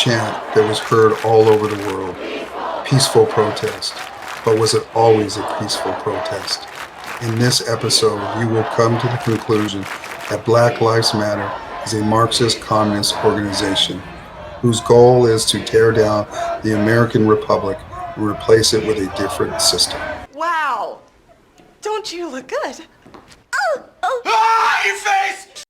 chant that was heard all over the world. Peaceful protest. But was it always a peaceful protest? In this episode, you will come to the conclusion that Black Lives Matter is a Marxist communist organization whose goal is to tear down the American Republic and replace it with a different system. Wow! Don't you look good? Ah, your face!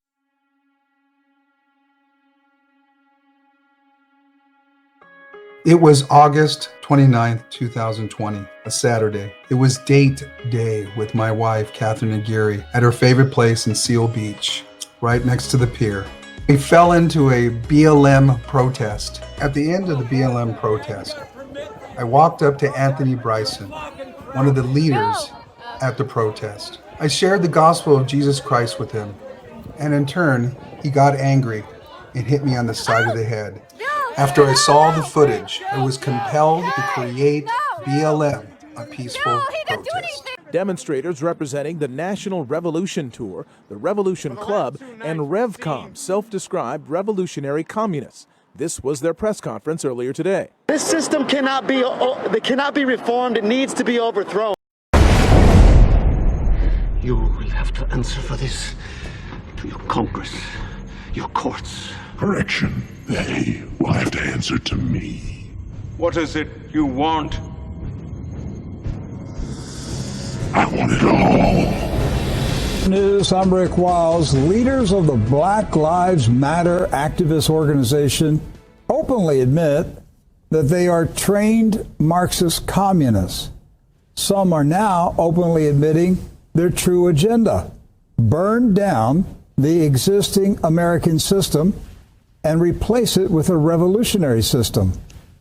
It was August 29th, 2020, a Saturday. It was date day with my wife, Katherine Aguirre, at her favorite place in Seal Beach, right next to the pier. We fell into a BLM protest. At the end of the BLM protest, I walked up to Bryson, one of the leaders at the protest. I shared the gospel of Jesus Christ with him, and in turn, he got angry and hit me on the side of the head. After I saw the footage, I was compelled to create BLM, a Peaceful Protest. Demonstrators representing the National Revolution Tour, the Revolution Club, and RevCom, self-described revolutionary communists. This was their press conference earlier today. This system cannot be reformed. It needs to be overthrown. You will have to answer for this to your Congress, your courts. Correction. They will have to answer to me. What is it you want? I want it all. News, I'm Rick Wiles. Leaders of the Black Lives Matter activist organization openly admit that they are trained Marxist communists. Some are now openly admitting their true agenda: burn down the existing American system and replace it with a revolutionary system.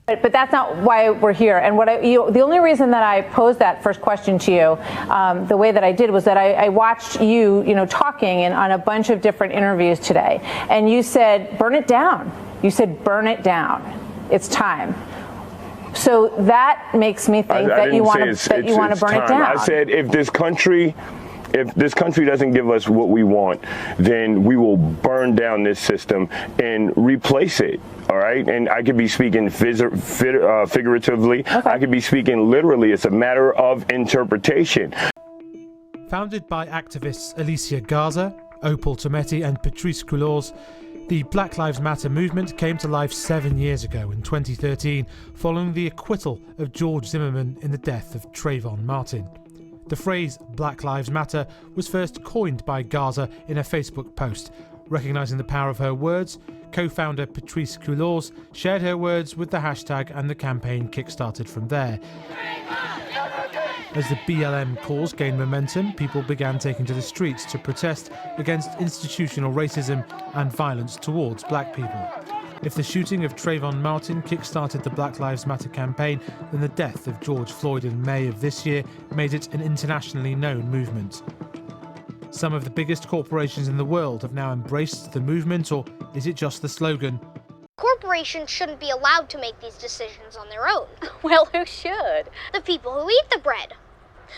But that's not why we're here. And the only reason that I posed that first question to you, the way that I did, was that I watched you, talking on a bunch of different interviews today, and you said, "Burn it down." You said, "Burn it down. It's time." So that makes me think that you want to burn it down. I said, if this country doesn't give us what we want, then we will burn down this system and replace it. All right. And I could be speaking figuratively. Okay. I could be speaking literally. It's a matter of interpretation. Founded by activists Alicia Garza, Opal Tometi, and Patrice Cullors, the Black Lives Matter movement came to life 7 years ago in 2013, following the acquittal of George Zimmerman in the death of Trayvon Martin. The phrase Black Lives Matter was first coined by Garza in a Facebook post. Recognizing the power of her words, co-founder Patrice Cullors shared her words with the hashtag, and the campaign kick-started from there. As the BLM cause gained momentum, people began taking to the streets to protest against institutional racism and violence towards black people. If the shooting of Trayvon Martin kick-started the Black Lives Matter campaign, then the death of George Floyd in May of this year made it an internationally known movement. Some of the biggest corporations in the world have now embraced the movement, or is it just the slogan? Corporations shouldn't be allowed to make these decisions on their own. Well, who should? The people who eat the bread.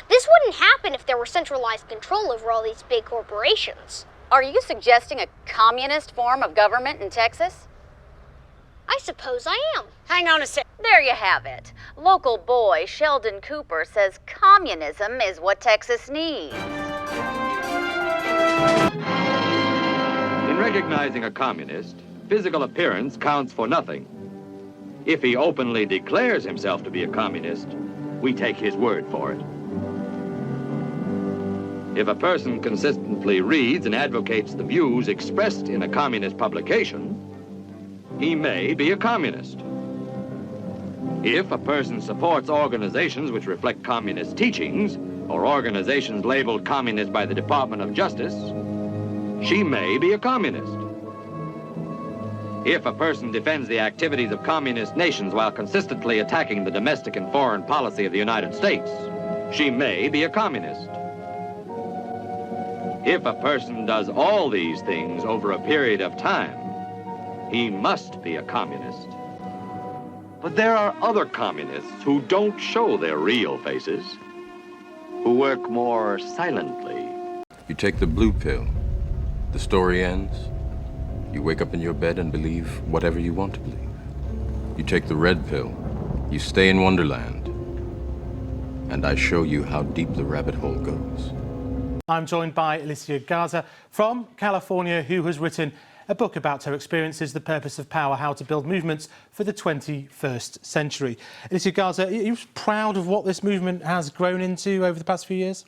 This wouldn't happen if there were centralized control over all these big corporations. Are you suggesting a communist form of government in Texas? I suppose I am. Hang on a sec. There you have it. Local boy Sheldon Cooper says communism is what Texas needs. In recognizing a communist, physical appearance counts for nothing. If he openly declares himself to be a communist, we take his word for it. If a person consistently reads and advocates the views expressed in a communist publication, he may be a communist. If a person supports organizations which reflect communist teachings, or organizations labeled communist by the Department of Justice, she may be a communist. If a person defends the activities of communist nations while consistently attacking the domestic and foreign policy of the United States, she may be a communist. If a person does all these things over a period of time, he must be a communist. But there are other communists who don't show their real faces, who work more silently. You take the blue pill, the story ends. You wake up in your bed and believe whatever you want to believe. You take the red pill. You stay in Wonderland. And I show you how deep the rabbit hole goes. I'm joined by Alicia Garza from California, who has written a book about her experiences, The Purpose of Power, How to Build Movements for the 21st Century. Alicia Garza, are you proud of what this movement has grown into over the past few years?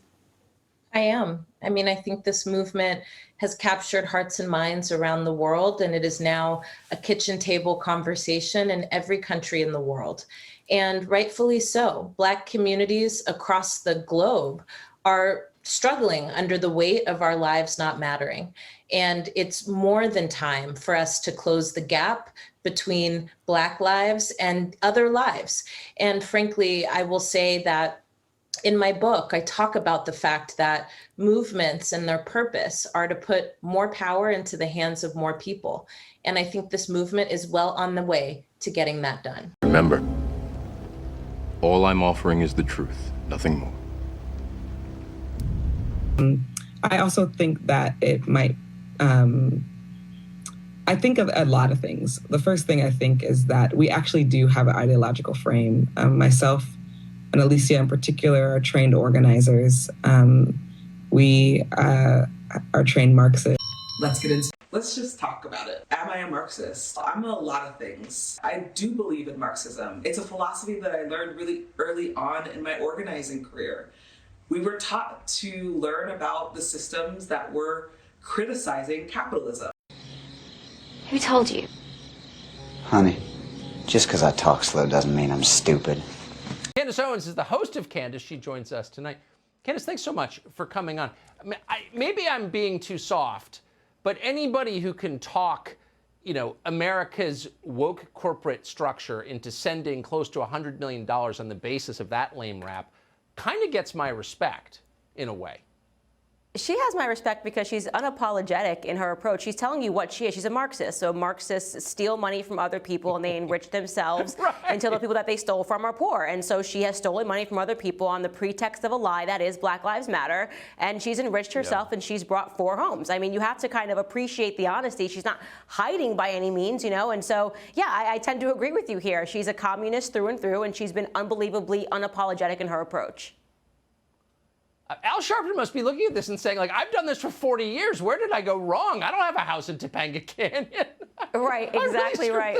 I am. I mean, I think this movement has captured hearts and minds around the world, and it is now a kitchen table conversation in every country in the world. And rightfully so. Black communities across the globe are struggling under the weight of our lives not mattering. And it's more than time for us to close the gap between Black lives and other lives. And frankly, I will say that in my book, I talk about the fact that movements and their purpose are to put more power into the hands of more people. And I think this movement is well on the way to getting that done. Remember, all I'm offering is the truth, nothing more. I also think that it might, I think of a lot of things. The first thing I think is that we actually do have an ideological frame. Myself and Alicia in particular are trained organizers. We are trained Marxists. Let's just talk about it. Am I a Marxist? I'm a lot of things. I do believe in Marxism. It's a philosophy that I learned really early on in my organizing career. We were taught to learn about the systems that were criticizing capitalism. Who told you? Honey, just because I talk slow doesn't mean I'm stupid. Candace Owens is the host of Candace. She joins us tonight. Candace, thanks so much for coming on. Maybe I'm being too soft, but anybody who can talk, America's woke corporate structure into sending close to $100 million on the basis of that lame rap kind of gets my respect in a way. She has my respect because she's unapologetic in her approach. She's telling you what she is. She's a Marxist. So Marxists steal money from other people and they enrich themselves until the people that they stole from are poor. And so she has stolen money from other people on the pretext of a lie that is Black Lives Matter. And she's enriched herself and she's brought 4 homes. I mean, you have to kind of appreciate the honesty. She's not hiding by any means, And so, yeah, I tend to agree with you here. She's a communist through and through, and she's been unbelievably unapologetic in her approach. Al Sharpton must be looking at this and saying, I've done this for 40 years. Where did I go wrong? I don't have a house in Topanga Canyon. Right, exactly right.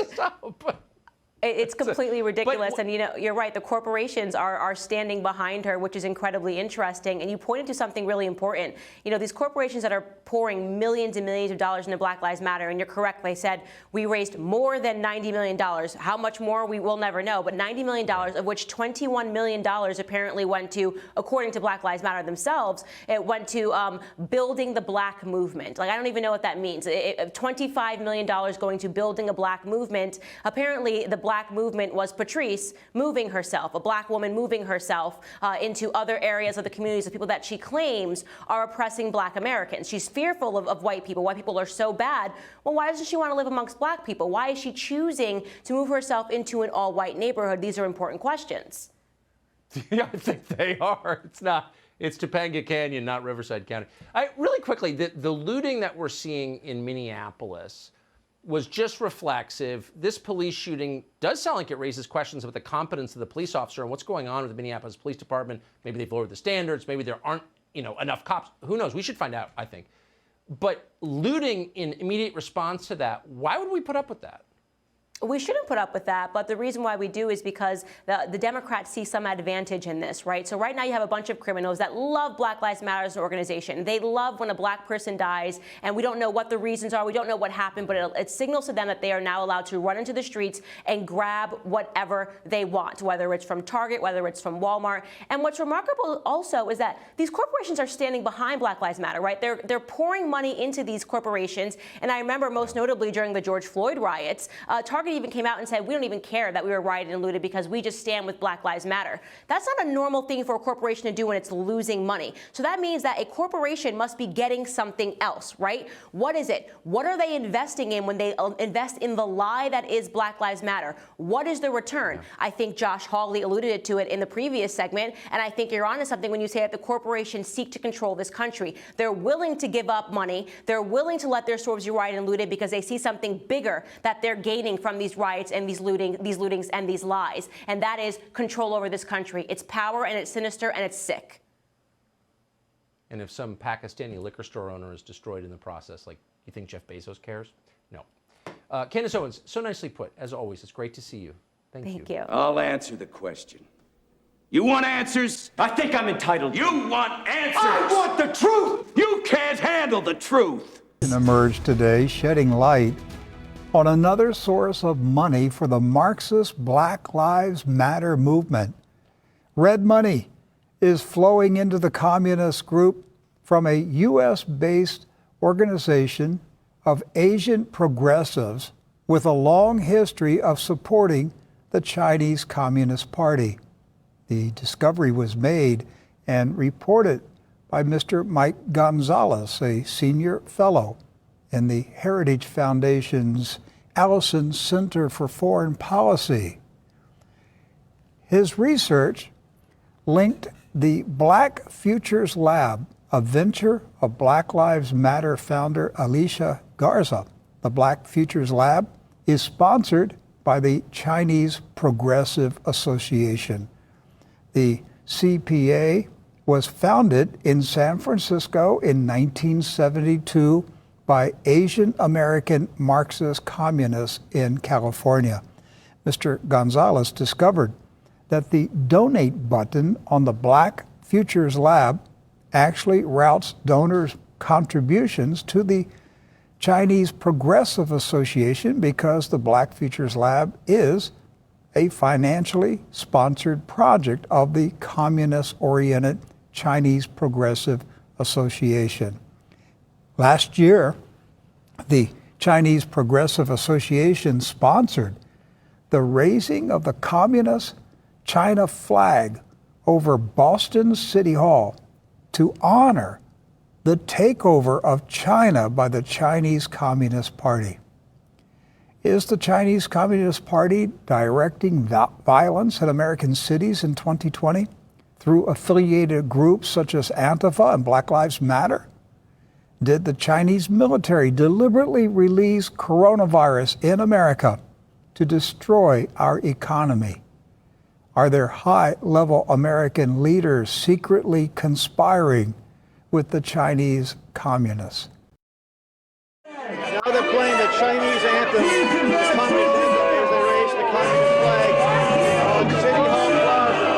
It's completely ridiculous. But, and, you're right. The corporations are standing behind her, which is incredibly interesting. And you pointed to something really important. These corporations that are pouring millions and millions of dollars into Black Lives Matter. And you're correct. They said we raised more than $90 million. How much more, we will never know. But $90 million, of which $21 million apparently went to, according to Black Lives Matter themselves, it went to building the Black movement. I don't even know what that means. $25 million going to building a Black movement. Apparently, the Black movement was Patrice moving herself, a Black woman moving herself into other areas of the communities of people that she claims are oppressing Black Americans. She's fearful of white people. White people are so bad. Well, why doesn't she want to live amongst Black people? Why is she choosing to move herself into an all-white neighborhood? These are important questions. Yeah, I think they are. It's Topanga Canyon, not Riverside County. Really quickly, the looting that we're seeing in Minneapolis was just reflexive. This police shooting does sound like it raises questions about the competence of the police officer and what's going on with the Minneapolis Police Department. Maybe they've lowered the standards. Maybe there aren't, enough cops. Who knows? We should find out, I think. But looting in immediate response to that, why would we put up with that? We shouldn't put up with that, but the reason why we do is because the Democrats see some advantage in this, right? So right now you have a bunch of criminals that love Black Lives Matter as an organization. They love when a Black person dies, and we don't know what the reasons are. We don't know what happened, but it signals to them that they are now allowed to run into the streets and grab whatever they want, whether it's from Target, whether it's from Walmart. And what's remarkable also is that these corporations are standing behind Black Lives Matter, right? They're pouring money into these corporations. And I remember most notably during the George Floyd riots, Target even came out and said, we don't even care that we were rioted and looted because we just stand with Black Lives Matter. That's not a normal thing for a corporation to do when it's losing money. So that means that a corporation must be getting something else, right? What is it? What are they investing in when they invest in the lie that is Black Lives Matter? What is the return? Yeah. I think Josh Hawley alluded to it in the previous segment, and I think you're onto something when you say that the corporations seek to control this country. They're willing to give up money. They're willing to let their stores be rioted and looted because they see something bigger that they're gaining from these riots and these lootings and these lies, and that is control over this country. It's power, and it's sinister, and it's sick. And if some Pakistani liquor store owner is destroyed in the process, like, you think Jeff Bezos cares? No. Candace Owens, so nicely put. As always, it's great to see you. Thank you. I'll answer the question. You want answers? I think I'm entitled. You want answers? I want the truth! You can't handle the truth! Emerged today, shedding light on another source of money for the Marxist Black Lives Matter movement. Red money is flowing into the communist group from a U.S.-based organization of Asian progressives with a long history of supporting the Chinese Communist Party. The discovery was made and reported by Mr. Mike Gonzalez, a senior fellow in the Heritage Foundation's Allison Center for Foreign Policy. His research linked the Black Futures Lab, a venture of Black Lives Matter founder Alicia Garza. The Black Futures Lab is sponsored by the Chinese Progressive Association. The CPA was founded in San Francisco in 1972 by Asian American Marxist communists in California. Mr. Gonzalez discovered that the donate button on the Black Futures Lab actually routes donors' contributions to the Chinese Progressive Association because the Black Futures Lab is a financially sponsored project of the communist-oriented Chinese Progressive Association. Last year, the Chinese Progressive Association sponsored the raising of the Communist China flag over Boston City Hall to honor the takeover of China by the Chinese Communist Party. Is the Chinese Communist Party directing violence in American cities in 2020 through affiliated groups such as Antifa and Black Lives Matter? Did the Chinese military deliberately release coronavirus in America to destroy our economy? Are there high-level American leaders secretly conspiring with the Chinese communists? Now they're playing the Chinese anthem, the communist anthem, as they raise the communist flag on City Hall Plaza.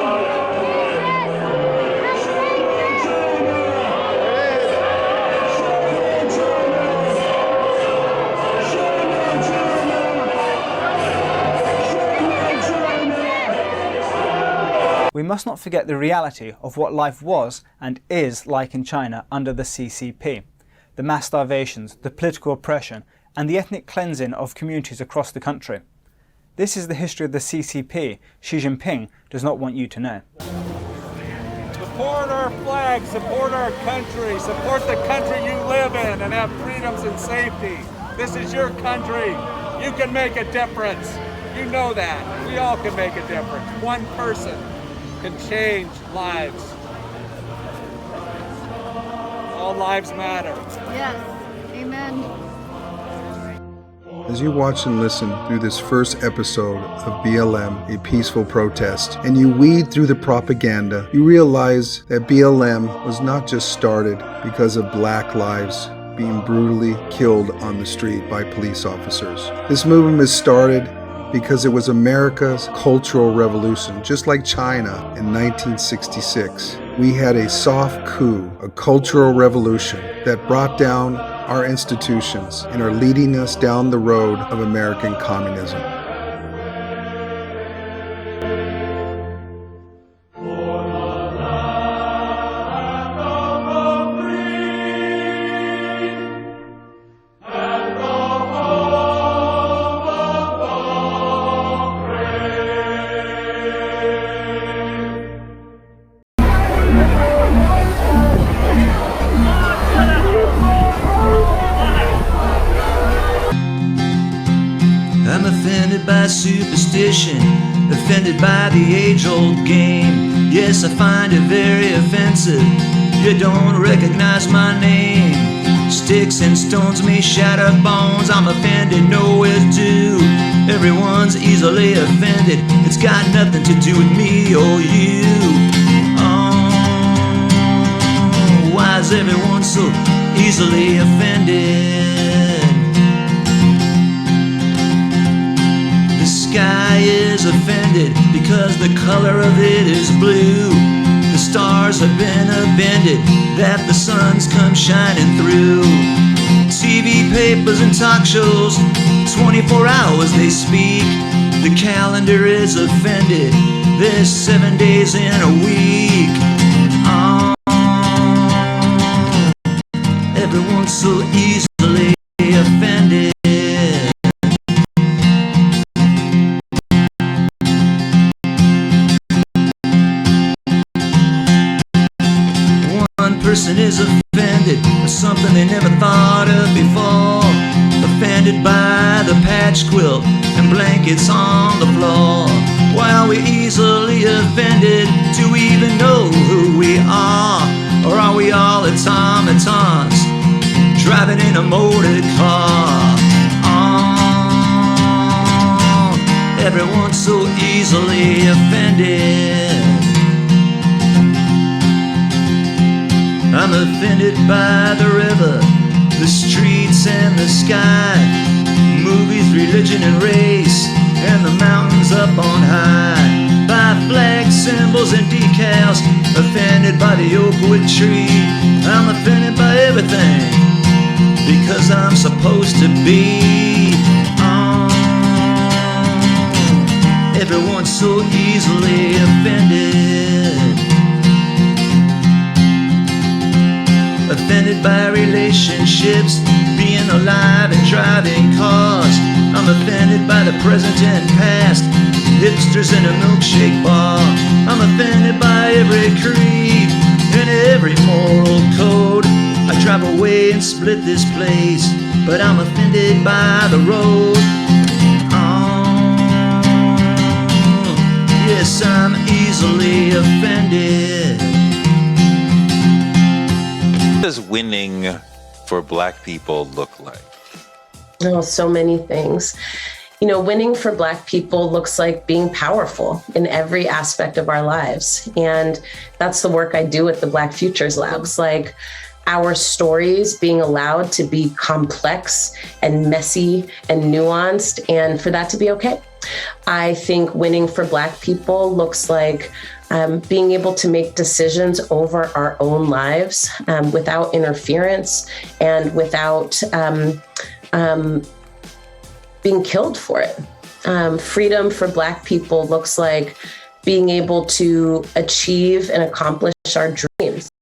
We must not forget the reality of what life was and is like in China under the CCP. The mass starvations, the political oppression, and the ethnic cleansing of communities across the country. This is the history of the CCP Xi Jinping does not want you to know. Support our flag, support our country, support the country you live in and have freedoms and safety. This is your country. You can make a difference. You know that. We all can make a difference. One person can change lives. All lives matter. Yes. Amen. As you watch and listen through this first episode of BLM, A Peaceful Protest, and you weed through the propaganda, you realize that BLM was not just started because of black lives being brutally killed on the street by police officers. This movement was started because it was America's cultural revolution, just like China in 1966. We had a soft coup, a cultural revolution that brought down our institutions and are leading us down the road of American communism. I'm offended by superstition, offended by the age-old game. Yes, I find it very offensive. You don't recognize my name. Sticks and stones may shatter bones. I'm offended, nowhere's due. Everyone's easily offended. It's got nothing to do with me or you. Oh, why is everyone so easily offended? The sky is offended because the color of it is blue. The stars have been upended that the sun's come shining through. TV, papers, and talk shows, 24 hours they speak. The calendar is offended. There's 7 days in a week. Oh, everyone's so easily offended. One person is offended by something they never thought of before. Offended by the patch quilt and blankets on the floor. Why are we easily offended? Do we even know who we are? Or are we all automatons driving in a motor car? Oh, everyone's so easily offended. I'm offended by the river, the streets and the sky, movies, religion and race, and the mountains up on high. By flags, symbols and decals, offended by the oak wood tree. I'm offended by everything, because I'm supposed to be. Oh, everyone's so easily offended. Offended by relationships, being alive and driving cars. I'm offended by the present and past, hipsters in a milkshake bar. I'm offended by every creed and every moral code. I drive away and split this place, but I'm offended by the road. Oh, yes, I'm easily offended. What does winning for Black people look like? Oh, so many things. You know, winning for Black people looks like being powerful in every aspect of our lives. And that's the work I do at the Black Futures Labs. Like our stories being allowed to be complex and messy and nuanced, and for that to be okay. I think winning for Black people looks like being able to make decisions over our own lives without interference and without being killed for it. Freedom for Black people looks like being able to achieve and accomplish our dreams.